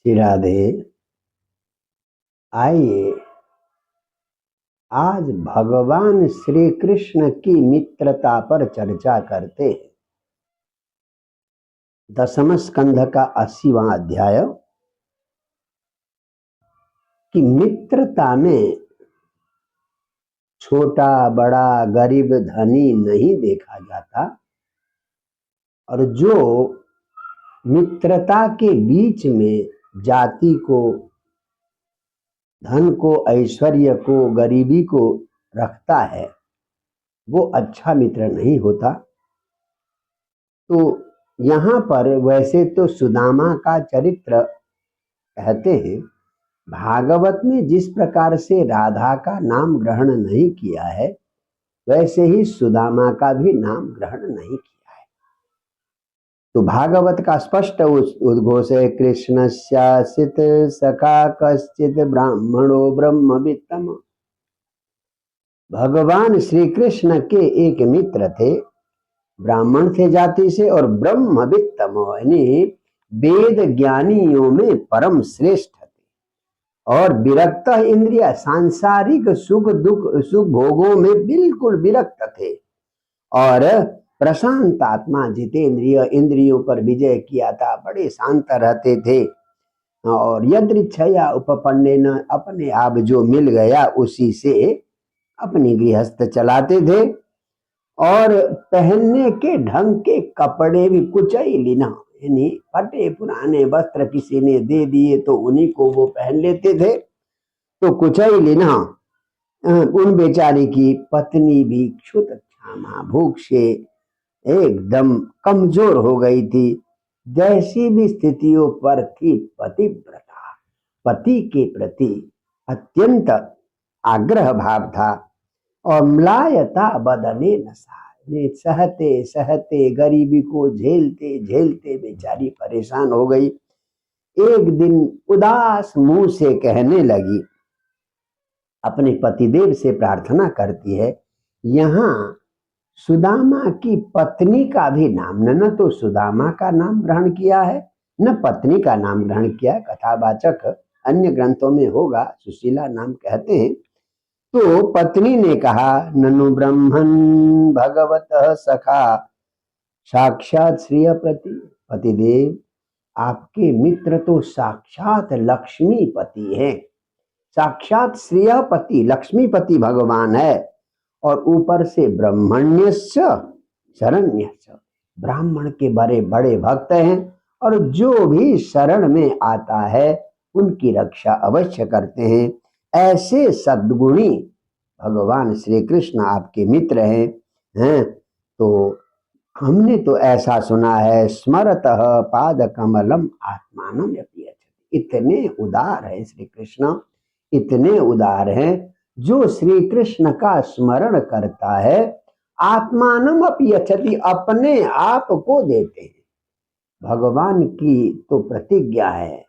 श्री राधे। आइए आज भगवान श्री कृष्ण की मित्रता पर चर्चा करते हैं। दसम स्कंध का 80वां अध्याय कि मित्रता में छोटा बड़ा गरीब धनी नहीं देखा जाता, और जो मित्रता के बीच में जाति को, धन को, ऐश्वर्य को, गरीबी को रखता है वो अच्छा मित्र नहीं होता। तो यहाँ पर वैसे तो सुदामा का चरित्र कहते हैं, भागवत में जिस प्रकार से राधा का नाम ग्रहण नहीं किया है वैसे ही सुदामा का भी नाम ग्रहण नहीं किया है। तो भागवत का स्पष्ट उद्घोष है, कृष्णस्यासित सखा कश्चित ब्राह्मणो ब्रह्मवित्तम। भगवान श्री कृष्ण के एक मित्र थे, ब्राह्मण थे जाति से, और ब्रह्मवित्तम यानी वेद ज्ञानियों में परम श्रेष्ठ थे, और विरक्त इंद्रिय, सांसारिक सुख दुख सुख भोगों में बिल्कुल विरक्त थे, और प्रशांत आत्मा, जितेंद्रिय, इंद्रियों पर विजय किया था, बड़े शांत रहते थे, और यदृच्छया उपपन्नेन, अपने आप जो मिल गया उसी से अपनी गृहस्थ चलाते थे, और पहनने के ढंग के कपड़े भी कुचैलिना, यानी फटे पुराने वस्त्र किसी ने दे दिए तो उन्हीं को वो पहन लेते थे। तो कुचैलिना, उन बेचारी की पत्नी भी क्षुत क्षामा, भूख से एकदम कमजोर हो गई थी। जैसी भी स्थितियों पर थी, पतिव्रता, पति के प्रति अत्यंत आग्रह भाव था, और म्लायता बदने नशा, सहते सहते गरीबी को झेलते झेलते बेचारी परेशान हो गई। एक दिन उदास मुंह से कहने लगी, अपने पतिदेव से प्रार्थना करती है। यहाँ सुदामा की पत्नी का भी नाम, न तो सुदामा का नाम ग्रहण किया है न पत्नी का नाम ग्रहण किया है। कथावाचक अन्य ग्रंथों में होगा, सुशीला नाम कहते हैं। तो पत्नी ने कहा, ननु ब्रह्मन भगवतः सखा साक्षात श्रिय प्रति। पतिदेव, आपके मित्र तो साक्षात लक्ष्मीपति हैं, साक्षात श्रेयपति लक्ष्मीपति भगवान है, और ऊपर से ब्रह्मण्यस्य शरण्यस्य, ब्राह्मण के बड़े बड़े भक्त हैं, और जो भी शरण में आता है उनकी रक्षा अवश्य करते हैं। ऐसे सद्गुणी भगवान श्री कृष्ण आपके मित्र हैं। तो हमने तो ऐसा सुना है, स्मरतः पाद कमलम आत्मानम यपि। इतने उदार है श्री कृष्ण, इतने उदार हैं, जो श्री कृष्ण का स्मरण करता है आत्मानम अपयच्छति, अपने आप को देते हैं। भगवान की तो प्रतिज्ञा है,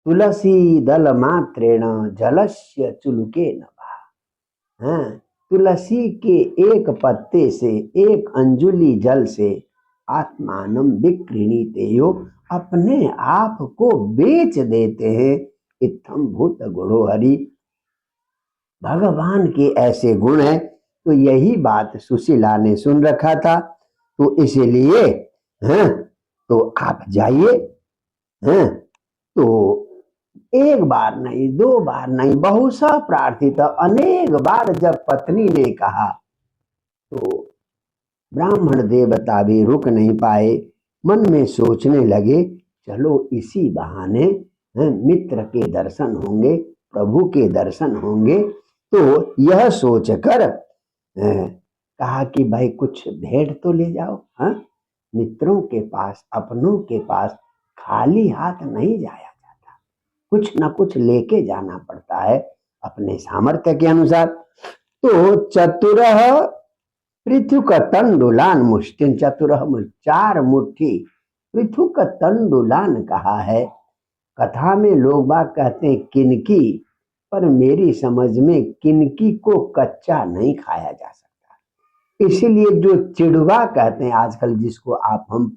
तुलसी दल मात्रेण जलस्य चुलके नभा। तुलसी के एक पत्ते से, एक अंजुली जल से आत्मानम विक्रीणीते, यो अपने आप को बेच देते हैं। इत्थम भूत गुणो हरि, भगवान के ऐसे गुण हैं। तो यही बात सुशीला ने सुन रखा था, तो इसीलिए तो आप जाइए। तो एक बार नहीं, दो बार नहीं, बहुशः प्रार्थित, अनेक बार जब पत्नी ने कहा तो ब्राह्मण देवता भी रुक नहीं पाए। मन में सोचने लगे, चलो इसी बहाने मित्र के दर्शन होंगे, प्रभु के दर्शन होंगे। तो यह सोचकर कहा कि भाई कुछ भेंट तो ले जाओ। मित्रों के पास, अपनों के पास खाली हाथ नहीं जाया जाता, कुछ न कुछ लेके जाना पड़ता है अपने सामर्थ्य के अनुसार। तो चतुरः पृथुक तंडुलान मुष्टिन, चतुरः 4 मुट्ठी, पृथुक तंडुलान कहा है। कथा में लोग बात कहते हैं किनकी, पर मेरी समझ में किनकी को कच्चा नहीं खाया जा सकता। इसीलिए जो चिड़वा कहते हैं आजकल, जिसको आप हम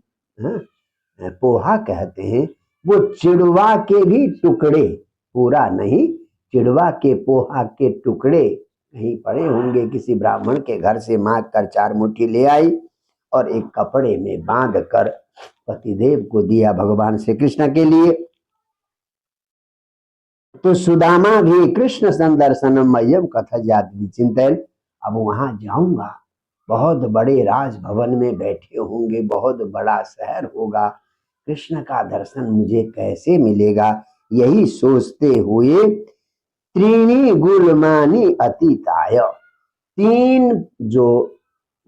पोहा कहते हैं, वो चिड़वा के भी टुकड़े, पूरा नहीं, चिड़वा के पोहा के टुकड़े कहीं पड़े होंगे, किसी ब्राह्मण के घर से मांग कर 4 मुट्ठी ले आई और एक कपड़े में बांध कर पतिदेव को दिया भगवान श्री कृष्ण के लिए। तो सुदामा भी कृष्ण संदर्शनम मह्यम कथा जाति चिंतन, अब वहां जाऊंगा, बहुत बड़े राजभवन में बैठे होंगे, बहुत बड़ा शहर होगा, कृष्ण का दर्शन मुझे कैसे मिलेगा, यही सोचते हुए त्रीणी गुलमानी अतीताय, 3 जो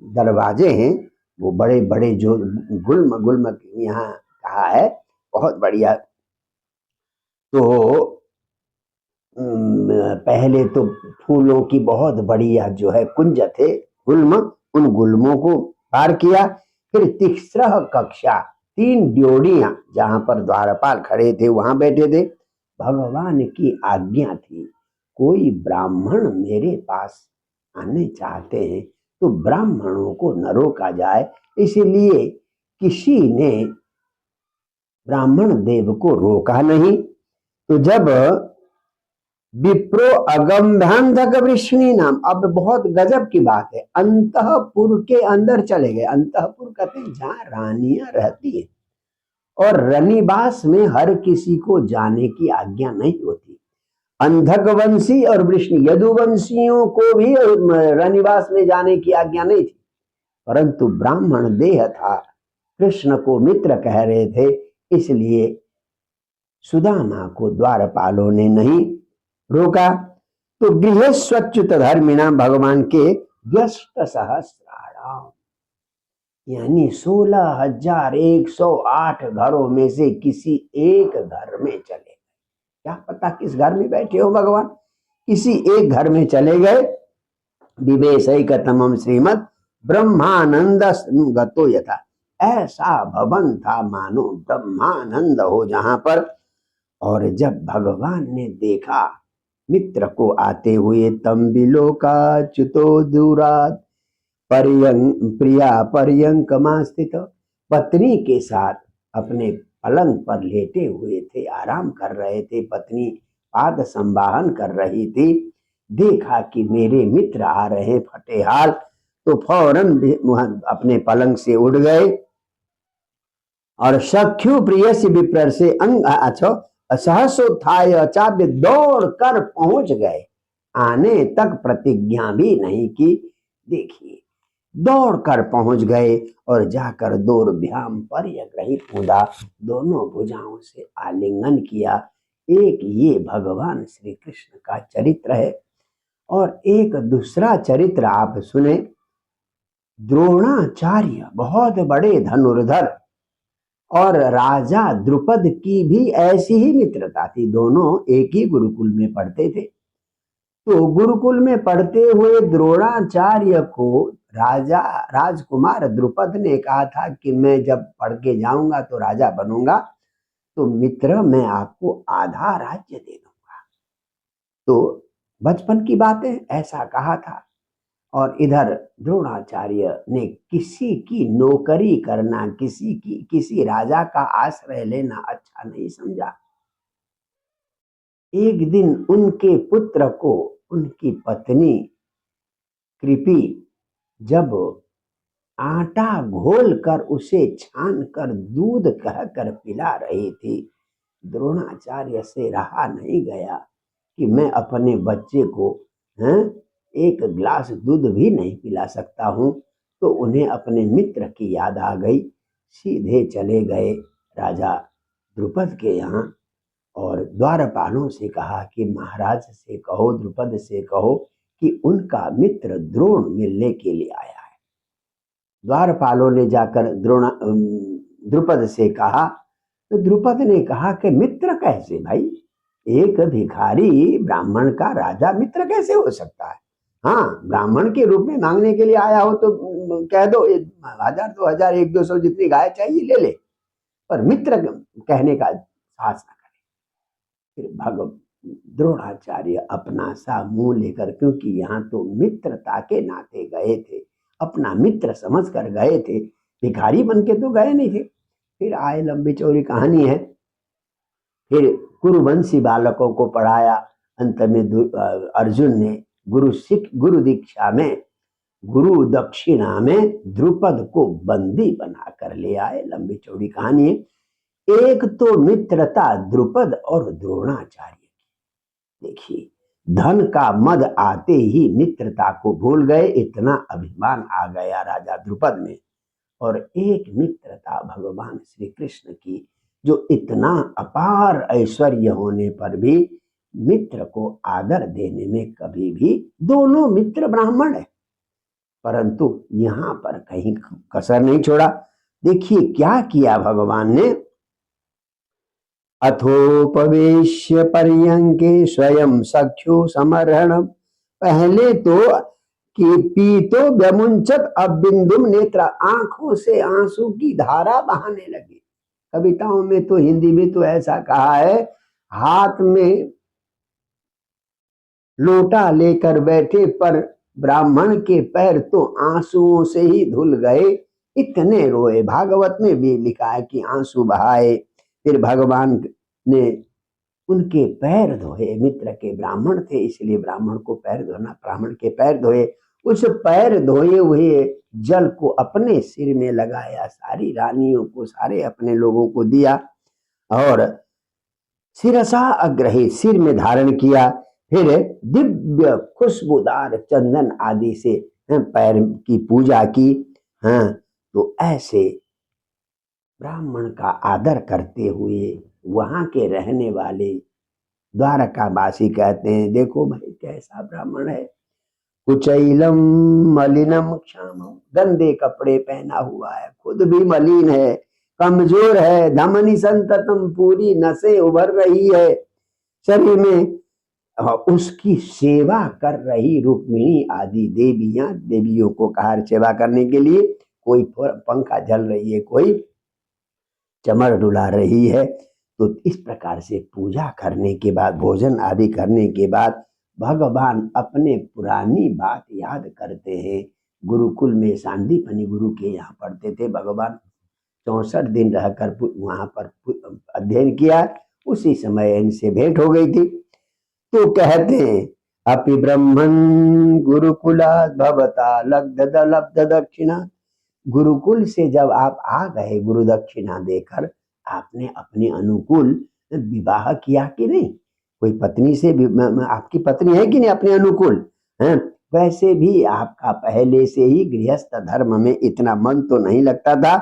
दरवाजे हैं वो बड़े बड़े, जो गुल्म गुल्म यहाँ कहा है, बहुत बढ़िया। तो पहले तो फूलों की बहुत बढ़िया जो है कुंज थे, गुल्म, उन गुल्मों को पार किया। फिर तिस्रह कक्षा, 3 ड्योढ़ियां, जहां पर द्वारपाल खड़े थे वहां बैठे थे। भगवान की आज्ञा थी, कोई ब्राह्मण मेरे पास आने चाहते हैं तो ब्राह्मणों को न रोका जाए, इसलिए किसी ने ब्राह्मण देव को रोका नहीं। तो जब विप्रो अगम्भ्यांधक वृष्णि नाम, अब बहुत गजब की बात है, अंतःपुर के अंदर चले गए। अंतःपुर कहते हैं जहां रानियां रहती है, और रनिवास में हर किसी को जाने की आज्ञा नहीं होती। अंधक वंशी और वृष्णि यदुवंशियों को भी रनिवास में जाने की आज्ञा नहीं थी, परंतु ब्राह्मण देह था, कृष्ण को मित्र कह रहे थे, इसलिए सुदामा को द्वारपालों ने नहीं रोका। तो गृह स्वच्युत धर्मिणा, भगवान के व्यस्त सहस्राणाम, यानी 16,108 घरों में से किसी एक घर में चले गए। क्या पता किस घर में बैठे हो भगवान, किसी एक घर में चले गए। विवेशैकतमं श्रीमद् ब्रह्मानंद गतो यथा, ऐसा भवन था मानो ब्रह्मानंद हो जहां पर। और जब भगवान ने देखा मित्र को आते हुए, तम बिलोका च्युतो दूरात प्रिया पर्यंकमा स्थित, पत्नी के साथ अपने पलंग पर लेटे हुए थे, आराम कर रहे थे, पत्नी पाद संवाहन कर रही थी। देखा कि मेरे मित्र आ रहे फटेहाल, तो फौरन अपने पलंग से उठ गए और सख्यु प्रिय से विप्र से अंग सहसोत्थाय अचाव्य दौड़ कर पहुंच गए, आने तक प्रतिज्ञा भी नहीं की। देखिए, दौड़ कर पहुंच गए और जाकर दोर्भ्याम पर्यग्रहित कूदा, दोनों भुजाओं से आलिंगन किया। एक ये भगवान श्री कृष्ण का चरित्र है, और एक दूसरा चरित्र आप सुने, द्रोणाचार्य बहुत बड़े धनुर्धर, और राजा द्रुपद की भी ऐसी ही मित्रता थी, दोनों एक ही गुरुकुल में पढ़ते थे। तो गुरुकुल में पढ़ते हुए द्रोणाचार्य को राजा राजकुमार द्रुपद ने कहा था कि मैं जब पढ़ के जाऊंगा तो राजा बनूंगा, तो मित्र मैं आपको आधा राज्य दे दूंगा। तो बचपन की बातें, ऐसा कहा था। और इधर द्रोणाचार्य ने किसी की नौकरी करना, किसी राजा का आश्रय लेना अच्छा नहीं समझा। एक दिन उनके पुत्र को उनकी पत्नी कृपी जब आटा घोल कर उसे छान कर दूध कहकर पिला रही थी, द्रोणाचार्य से रहा नहीं गया कि मैं अपने बच्चे को एक गिलास दूध भी नहीं पिला सकता हूं। तो उन्हें अपने मित्र की याद आ गई, सीधे चले गए राजा द्रुपद के यहाँ और द्वारपालों से कहा कि महाराज से कहो, द्रुपद से कहो कि उनका मित्र द्रोण मिलने के लिए आया है। द्वारपालों ने जाकर द्रुपद से कहा, तो द्रुपद ने कहा कि मित्र कैसे भाई, एक भिखारी ब्राह्मण का राजा मित्र कैसे हो सकता है। हाँ, ब्राह्मण के रूप में मांगने के लिए आया हो तो कह दो 1000, 2000, 100-200 जितनी गाय चाहिए ले ले, पर मित्र कहने का साहस न करे। फिर द्रोणाचार्य अपना सा मुंह लेकर, क्योंकि यहाँ तो मित्रता के नाते गए थे, अपना मित्र समझ कर गए थे, भिखारी बन के तो गए नहीं थे। फिर आए, लंबी चौड़ी कहानी है। फिर कुरुवंशी बालकों को पढ़ाया। अंत में अर्जुन ने गुरु दीक्षा में, गुरु दक्षिणा में द्रुपद को बंदी बना कर ले आए। लंबी चौड़ी कहानी है। एक तो मित्रता द्रुपद और द्रोणाचार्य की। देखिए, धन का मद आते ही मित्रता को भूल गए, इतना अभिमान आ गया राजा द्रुपद में। और एक मित्रता भगवान श्री कृष्ण की, जो इतना अपार ऐश्वर्य होने पर भी मित्र को आदर देने में कभी भी, दोनों मित्र ब्राह्मण है, परंतु यहां पर कहीं कसर नहीं छोड़ा। देखिए क्या किया भगवान ने। अथोपवेश्य पर्यंके स्वयं सख्यो समर्हण। पहले तो कि पीतो व्यमुंचत अब बिंदुम नेत्र, आंखों से आंसू की धारा बहाने लगी। कविताओं में तो, हिंदी में तो ऐसा कहा है, हाथ में लोटा लेकर बैठे पर ब्राह्मण के पैर तो आंसुओं से ही धुल गए, इतने रोए। भागवत में भी लिखा है कि आंसू बहाए। फिर भगवान ने उनके पैर धोए। मित्र के ब्राह्मण थे, इसलिए ब्राह्मण को पैर धोना, ब्राह्मण के पैर धोए। उस पैर धोए हुए जल को अपने सिर में लगाया, सारी रानियों को, सारे अपने लोगों को दिया और सिरसा अग्रही, सिर में धारण किया। फिर दिव्य खुशबूदार चंदन आदि से पैर की पूजा की। हाँ, तो ऐसे ब्राह्मण का आदर करते हुए वहां के रहने वाले द्वारकावासी कहते हैं, देखो भाई कैसा ब्राह्मण है, कुचैलम मलिनम क्षामम, गंदे कपड़े पहना हुआ है, खुद भी मलिन है, कमजोर है, धमनी संततम, पूरी नसें उभर रही है शरीर में। उसकी सेवा कर रही रुक्मिणी आदि देवियों को कहा सेवा करने के लिए, कोई पंखा जल रही है, कोई चमर डुला रही है। तो इस प्रकार से पूजा करने के बाद, भोजन आदि करने के बाद भगवान अपने पुरानी बात याद करते हैं। गुरुकुल में सांदीपनि गुरु के यहाँ पढ़ते थे भगवान, 64 दिन रहकर वहां पर अध्ययन किया। उसी समय इनसे भेंट हो गई थी। तो कहते हैं, अपि ब्रह्मन् गुरुकुलात् भवता लब्ध दक्षिणा। गुरुकुल से जब आप आ गए गुरु दक्षिणा देकर, आपने अपने अनुकूल विवाह किया कि नहीं? कोई पत्नी से आपकी पत्नी है कि नहीं अपने अनुकूल है? वैसे भी आपका पहले से ही गृहस्थ धर्म में इतना मन तो नहीं लगता था,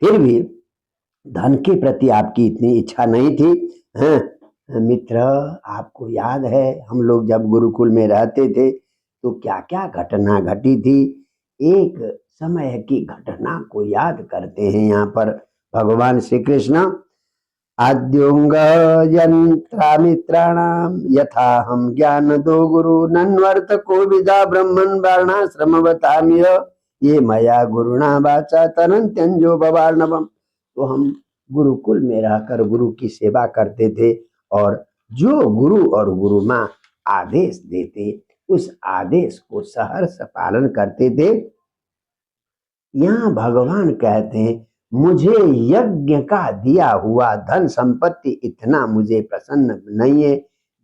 फिर भी धन के प्रति आपकी इतनी इच्छा नहीं थी। है मित्र, आपको याद है हम लोग जब गुरुकुल में रहते थे तो क्या क्या घटना घटी थी। एक समय की घटना को याद करते हैं यहाँ पर भगवान श्री कृष्ण। आद्योंग यंत्रामित्राणाम यथा हम ज्ञान दो गुरु नन्वर्त को विदा ब्रह्मन वर्णाश्रमवतामिय ये मया गुरुणा वाचा तनंत्यंजो बवार्णवम। तो हम गुरुकुल में रहकर गुरु की सेवा करते थे और जो गुरु और गुरु माँ आदेश देते उस आदेश को सहर्ष पालन करते थे। यहाँ भगवान कहते हैं, मुझे यज्ञ का दिया हुआ धन संपत्ति इतना मुझे प्रसन्न नहीं है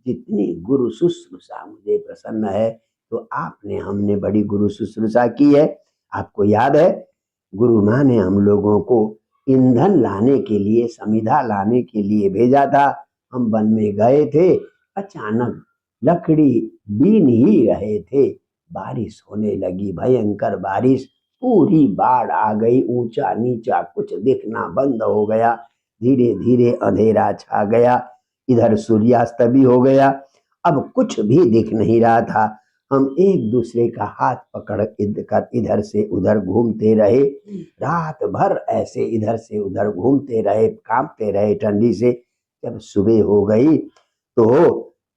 जितनी गुरु शुश्रूषा मुझे प्रसन्न है। तो आपने, हमने बड़ी गुरु शुश्रूषा की है। आपको याद है गुरु माँ ने हम लोगों को ईंधन लाने के लिए, समिधा लाने के लिए भेजा था। हम वन में गए थे, अचानक लकड़ी बीन ही रहे थे, बारिश होने लगी, भयंकर बारिश, पूरी बाढ़ आ गई, ऊंचा नीचा कुछ दिखना बंद हो गया, धीरे धीरे अंधेरा छा गया, इधर सूर्यास्त भी हो गया, अब कुछ भी दिख नहीं रहा था। हम एक दूसरे का हाथ पकड़ कर इधर से उधर घूमते रहे, रात भर ऐसे इधर से उधर घूमते रहे, कांपते रहे ठंडी से। जब सुबह हो गई तो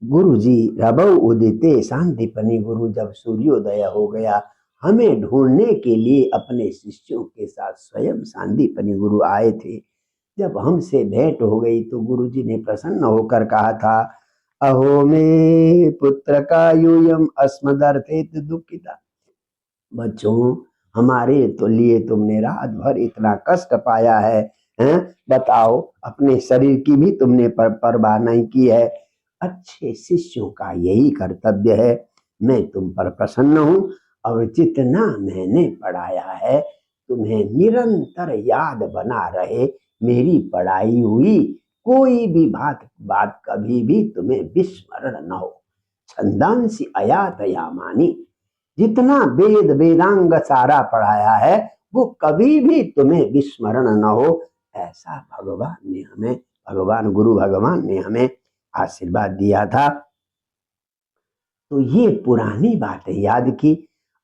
गुरु जी रबौ उदिते सांदीपनि गुरु, जब सूर्योदय हो गया, हमें ढूंढने के लिए अपने शिष्यों के साथ स्वयं सांदीपनि गुरु आए थे। जब हमसे भेंट हो गई तो गुरु जी ने प्रसन्न होकर कहा था, अहो मे पुत्र का यूयम अस्मदर्थे दुखिता। बच्चों, हमारे तो लिए तुमने रात भर इतना कष्ट पाया है, हैं? बताओ, अपने शरीर की भी तुमने परवाह नहीं की है। अच्छे शिष्यों का यही कर्तव्य है। मैं तुम पर प्रसन्न हूँ और जितना मैंने पढ़ाया है तुम्हें निरंतर याद बना रहे। मेरी पढ़ाई हुई कोई भी बात कभी भी तुम्हें विस्मरण न हो। छंदांसी अयात यामानी, जितना वेदांग सारा पढ़ाया है वो कभी भी तुम्हें विस्मरण न हो, ऐसा भगवान गुरु भगवान ने हमें आशीर्वाद दिया था। तो ये पुरानी बातें याद की।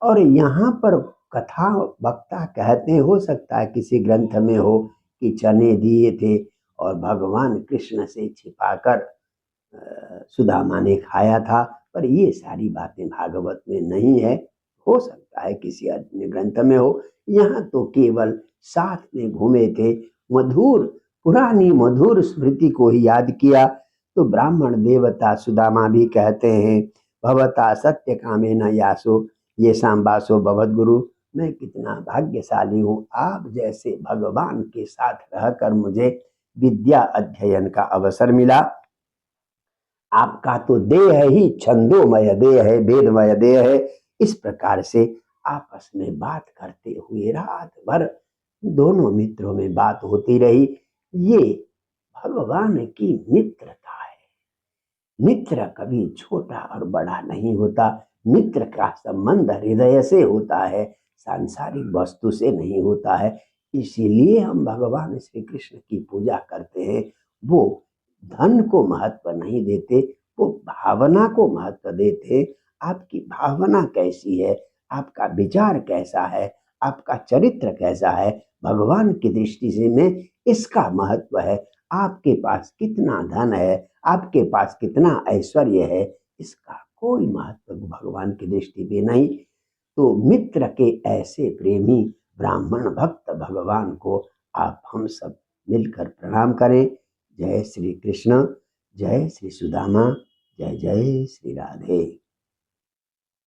और यहाँ पर कथा वक्ता कहते, हो सकता है किसी ग्रंथ में हो कि चने दिए थे और भगवान कृष्ण से छिपाकर सुदामा ने खाया था, पर ये सारी बातें भागवत में नहीं है। हो सकता है किसी अन्य ग्रंथ में हो। यहाँ तो केवल साथ में घूमे थे, पुरानी मधुर स्मृति को ही याद किया। तो ब्राह्मण देवता सुदामा भी कहते हैं, भवता सत्य कामे न यासो ये सांबासो भवत गुरु। मैं कितना भाग्यशाली हूँ, आप जैसे भगवान के साथ रहकर मुझे विद्या अध्ययन का अवसर मिला। आपका तो देह ही छंदोमय देह है, वेदमय देह है। इस प्रकार से आपस में बात करते हुए रात भर दोनों मित्रों में बात होती रही। ये भगवान की मित्रता है। मित्र कभी छोटा और बड़ा नहीं होता। मित्र का संबंध हृदय से होता है, सांसारिक वस्तु से नहीं होता है। इसीलिए हम भगवान श्री कृष्ण की पूजा करते हैं। वो धन को महत्व नहीं देते, वो भावना को महत्व देते। आपकी भावना कैसी है, आपका विचार कैसा है, आपका चरित्र कैसा है, भगवान की दृष्टि से में इसका महत्व है। आपके पास कितना धन है, आपके पास कितना ऐश्वर्य है, इसका कोई महत्व भगवान की दृष्टि में नहीं। तो मित्र के ऐसे प्रेमी ब्राह्मण भक्त भगवान को आप हम सब मिलकर प्रणाम करें। जय श्री कृष्ण, जय श्री सुदामा, जय जय श्री राधे।